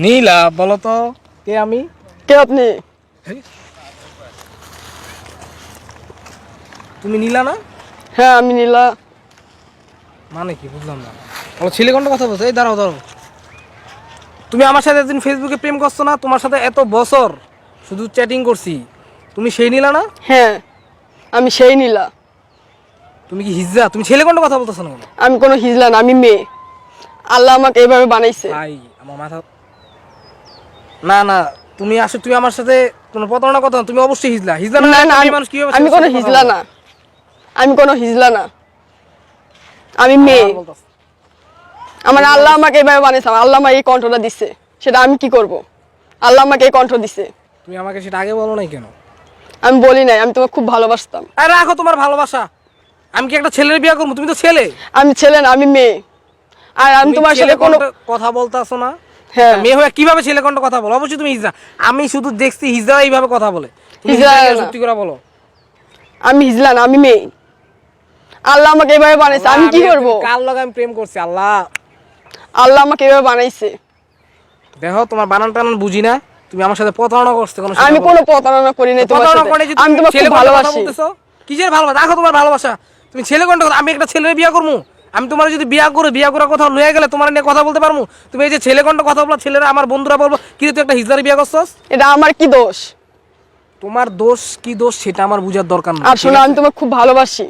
নীলা বলো তো কে আমি? কে আপনি? তুমি নীলা না? হ্যাঁ আমি নীলা। মানে কি বুঝলাম না। বলো ছেলে কোনটা কথা বলছো? এই দাঁড়াও দাঁড়াও। তুমি আমার সাথে একদিন ফেসবুকে প্রেম করছো না? তোমার সাথে এত বছর শুধু চ্যাটিং করছি। তুমি সেই নীলা না? হ্যাঁ আমি সেই নীলা। তুমি কি হিজড়া? তুমি ছেলে কোনটা কথা বলতেছো না? আমি কোনো হিজলা না, আমি মেয়ে। আল্লাহ আমাকে এইভাবে বানাইছে। ভাই আমার মাথা না না তুমি তুমি আমার সাথে কোনো প্রতারণা কথা তুমি অবশ্যই হিজলা। হিজলা না না আমি মানুষ কিভাবে আমি কোনো হিজলা না, আমি কোনো হিজলা না, আমি মেয়ে। আমার আল্লাহ আমাকে এইভাবে বানাইছে, আল্লাহ আমাকে এই কণ্ঠটা দিছে, সেটা আমি কি করব? আল্লাহ আমাকে এই কণ্ঠ দিছে। তুমি আমাকে সেটা আগে বলো নাই কেন? আমি বলি নাই, আমি তোমাকে খুব ভালোবাসতাম। আরে রাখো তোমার ভালোবাসা। আমি কি একটা ছেলের বিয়ে করবো? তুমি তো ছেলে। আমি ছেলে না, আমি মেয়ে। আর আমি তোমার সাথে কোনো কথা বলতাছো না? হ্যাঁ মেয়ে হয়ে কিভাবে ছেলে কোনটা কথা বলো? অবশ্যই তুমি হিজড়া। আমি শুধু দেখছি হিজড়া এইভাবে কথা বলে। তুমি হিজড়া হিজড়া না। সত্যি করে বলো। আমি হিজলা না, আমি মেয়ে। আল্লাহ আমাকে এইভাবে বানাইছে, আমি কি করব? কার লগে আমি প্রেম করছি? আল্লাহ আল্লাহ আমাকে এইভাবে বানাইছে। দেখো তোমার বানান টানান বুঝি না। তুমি আমার সাথে প্রতারণা করছো কোনো? আমি কোনো প্রতারণা করি নাই তোমার সাথে। আমি তোমাকে খুব ভালোবাসি। কিসের ভালোবাসা? দেখো তোমার ভালোবাসা। তুমি ছেলে কোনটা কথা? আমি একটা ছেলের বিয়ে করবো? আমি তোমার যদি বিয়া করে কথা লয়ে গেলে তোমার নিয়ে কথা বলতে পারবো? তুমি এই যে ছেলে কোনটা কথা বলো, ছেলেরা আমার বন্ধুরা বলবো কি তুই একটা হিজড়ার বিয়ে করছস? এটা আমার কি দোষ? তোমার দোষ কি দোষ সেটা আমার বুঝার দরকার না। আর শোনো, আমি তোমাকে খুব ভালোবাসি।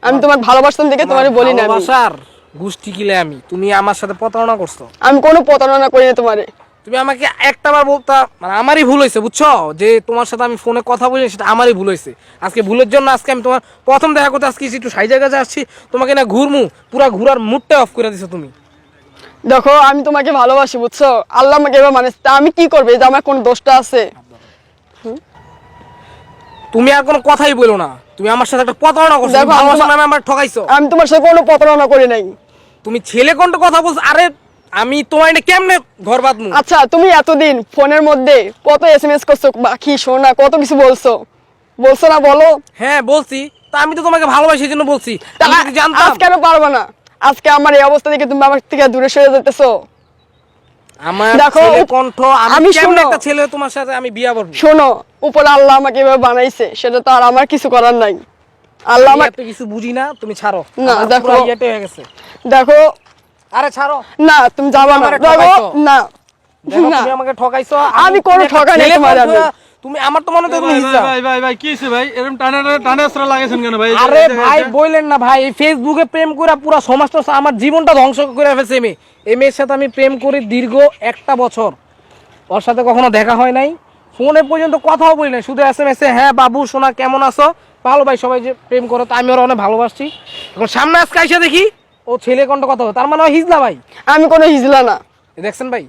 আমি তোমার ভালোবাসতাম দেখে তোমারে বলি না। ভালোবাসার গোষ্ঠী কিলে আমি। তুমি আমার সাথে প্রতারণা করছো। আমি কোনো প্রতারণা করি না তোমারে। তুমি আমাকে একটাবার বলতা, মানে আমারই ভুল হয়েছে বুঝছো, যে তোমার সাথে আমি ফোনে কথা বলি সেটা আমারই ভুল হয়েছে। আজকে ভুলের জন্য আজকে আমি তোমার প্রথম দেখা করতে আজকে একটু সাই জায়গায় আসছি, তোমাকে না ঘুরমু পুরা ঘুরার মুডটা অফ করে দিছো তুমি। দেখো আমি তোমাকে ভালোবাসি বুঝছো, আল্লাহ আমাকে এবার মানে তা আমি কি করবো? এই যে আমার কোন দোষটা আছে? তুমি আর কোনো কথাই বলো না। তুমি আমার সাথে একটা প্রতারণা করছো। দেখো, ভালোবাসা নামে আমার ঠকাইছো। আমি তোমার সাথে কোনো প্রতারণা করি নাই। তুমি ছেলে কোনটা কথা বলছো? আরে আমি তোমার এটা কেমনে ঘর বাঁধমু? আচ্ছা তুমি এতদিন ফোনের মধ্যে কত এসএমএস করছো, বাকি সোনা কত কিছু বলছো, বলছো না বলো? হ্যাঁ বলছি। তা আমি তো তোমাকে ভালোবাসি এই জন্য বলছি। আমি যদি জানতাম। আজকে কেন পারবো না? আজকে আমার এই অবস্থা দেখে তুমি আমার থেকে দূরে সরে যেতেছো। আমার দেখো, ছেলে কণ্ঠ আমি কেমনে শোনো, একটা ছেলে তোমার সাথে আমি বিয়া করব? শোনো, উপরে আল্লাহ আমাকে এভাবে বানাইছে, সেটা তো আর আমার কিছু করার নাই। আল্লাহ আমি আমাকে এত কিছু বুঝি না, তুমি ছাড়ো। না, আমার দেখো, পুরো ইয়েতে হয়ে গেছে। দেখো, আরে ছাড়ো। না তুমি যাবা না, আমারে দেখো ঠকাইছো। না, দেখো না তুমি আমাকে ঠকাইছো। আমি কোনো ঠকাই নাই তোমার। তুমি আমার তো মনে হয় তুমি হিজড়া। ভাই ভাই ভাই কি হইছে ভাই? এরকম টানে আসরা লাগাইছেন কেন ভাই? আরে ভাই বললেন না ভাই, এই ফেসবুকে প্রেম করে পুরো সমাজটা আমার জীবনটা ধ্বংস করে ফেলছে। এই মেয়ের সাথে আমি প্রেম করি দীর্ঘ 1টা বছর। ওর সাথে কখনো দেখা হয় নাই, ফোনে পর্যন্ত কথাও বলি না, শুধু এসএমএস এ হ্যাঁ বাবু সোনা কেমন আছো, ভালো ভাই সবাই যে প্রেম করো, তো আমি ওরা অনেক ভালোবাসি। এখন সামনে আজকে আইসা দেখি ও ছেলে কোনটা কথা বলে, তার মানে ও হিজলা ভাই। আমি কোনো হিজলা না, দেখছেন ভাই?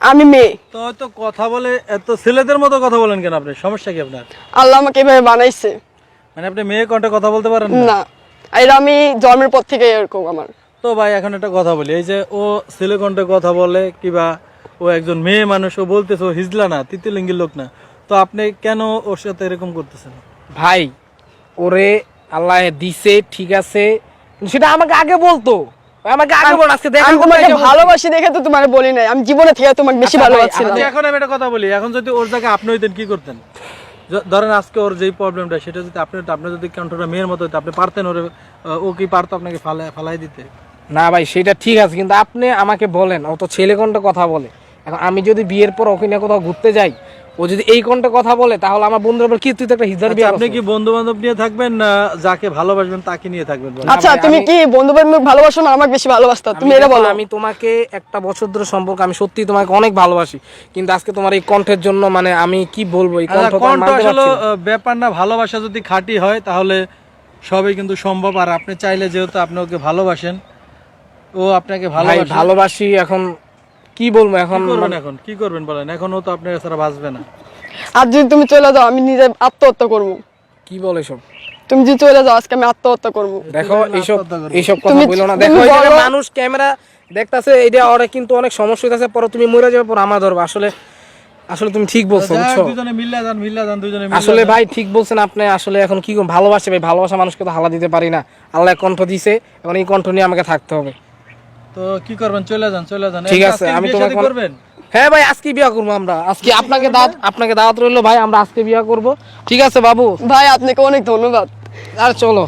আমি মেয়ে। তো হয়তো কথা বলে এত ছেলেদের মতো কথা বলেন কেন আপনি? সমস্যা কি আপনার? আল্লাহ আমাকে এভাবে বানাইছে। মানে আপনি মেয়ে কণ্ঠে কথা বলতে পারেন না? না, এটা আমি জন্মের পর থেকে এরকম আমার। তো ভাই এখন একটা কথা বলি, এই যে ও ছেলে কণ্ঠে কথা বলে কিবা ও একজন মেয়ে মানুষ, ও বলতেছে ও হিজলা না, তৃতীয় লিঙ্গের লোক না, তো আপনি কেন ওর সাথে এরকম করতেছেন? ভাই ওরে আল্লাহ দিছে ঠিক আছে, কিন্তু সেটা আমাকে আগে বলতো। আমাকে আগে বল, আজকে দেখা আমি করতে তোমাকে এসে বলছি। ভালোবাসি দেখে তো তোমারে বলি নাই, আমি জীবনে থেকে তোমাকে বেশি আচ্ছা ভাই, ভালোবাসছিলাম। আচ্ছা, এখন আমি একটা কথা বলি, এখন যদি ওর জায়গায় আপনি হইতেন কি করতেন? ধরেন আজকে ওর যেই প্রবলেমটা সেটা যদি আপনি যদি কণ্ঠটা মেয়ের মতো হইতো, আপনি পারতেন ওরে? ও কি পারতো আপনাকে ফালাই দিতে? না ভাই সেটা ঠিক আছে, কিন্তু আপনি আমাকে বলেন ও তো ছেলে কোনটা কথা বলে। এখন আমি যদি বিয়ের পর ওকে নিয়ে কোথাও ঘুরতে যাই, ও যদি এই কোনটা কথা বলে, তাহলে আমার বন্ধুর উপর কি তুই তো একটা হিজড়ার বিয়ে আপনি করছিস। কি বন্ধু বান্ধব নিয়ে থাকবেন না যাকে ভালোবাসবেন তাকে নিয়ে থাকবেন? বলেন। আচ্ছা ভাই, তুমি আমি- কি বন্ধু বান্ধব ভালোবাসো না আমাকে বেশি ভালোবাসতা? তুমি এটা বলো। আমি তোমাকে 1টা বছর ধরে সম্পর্ক, আমি সত্যি তোমাকে অনেক ভালোবাসি, কিন্তু আজকে তোমার এই কণ্ঠের জন্য মানে আমি কি বলবো, এই কণ্ঠ তো আমি কণ্ঠ মানতে আসলে পারছি না। ব্যাপার না, ভালোবাসা যদি খাঁটি হয় তাহলে সবই কিন্তু সম্ভব। আর আপনি চাইলে, যেহেতু আপনি ওকে ভালোবাসেন, ও আপনাকে ভাই ভালোবাসে। ভালোবাসি, এখন কি বলবো, এখন কি করবেন এখন? কি করবেন বলেন? এখন ও তো আপনার ছাড়া বাঁচবে না। আর যদি তুমি চলে যাও আমি নিজে আত্মহত্যা করবো। কি বলে সব? তুমি যদি চলে যাও আজকে আমি আত্মহত্যা করবো। দেখো এইসব কথা তুমি- বলো না। তুমি দেখো এই যে বলো। মানুষ ক্যামেরা দেখতাছে, এটা ওরে কিন্তু অনেক সমস্যা হইতাছে, পরে তুমি মরে যাবে, পর আমার ধরবে। আসলে তুমি ঠিক বলছো বুঝছো। দুজনে মিল্লা যান দুজনে মিল্লা আসলে যান। ভাই ঠিক বলছেন আপনি। আসলে এখন কি করব, ভালোবাসে ভাই, ভালোবাসা মানুষকে তো হালা দিতে পারি না। আল্লাহ কণ্ঠ দিছে, এখন এই কণ্ঠ নিয়ে আমাকে থাকতে হবে। তো কি করবেন, চলে যান চলে যান। ঠিক এই আছে, আজকে আমি বিয়ে তোমাকে শাদী করবেন? হ্যাঁ ভাই, আজকে বিয়ে করবো আমরা। আজকে আপনাকে দাওয়াত রইলো ভাই, আমরা আজকে বিয়ে করব। ঠিক আছে বাবু, ভাই আপনাকে অনেক ধন্যবাদ। আর চলো।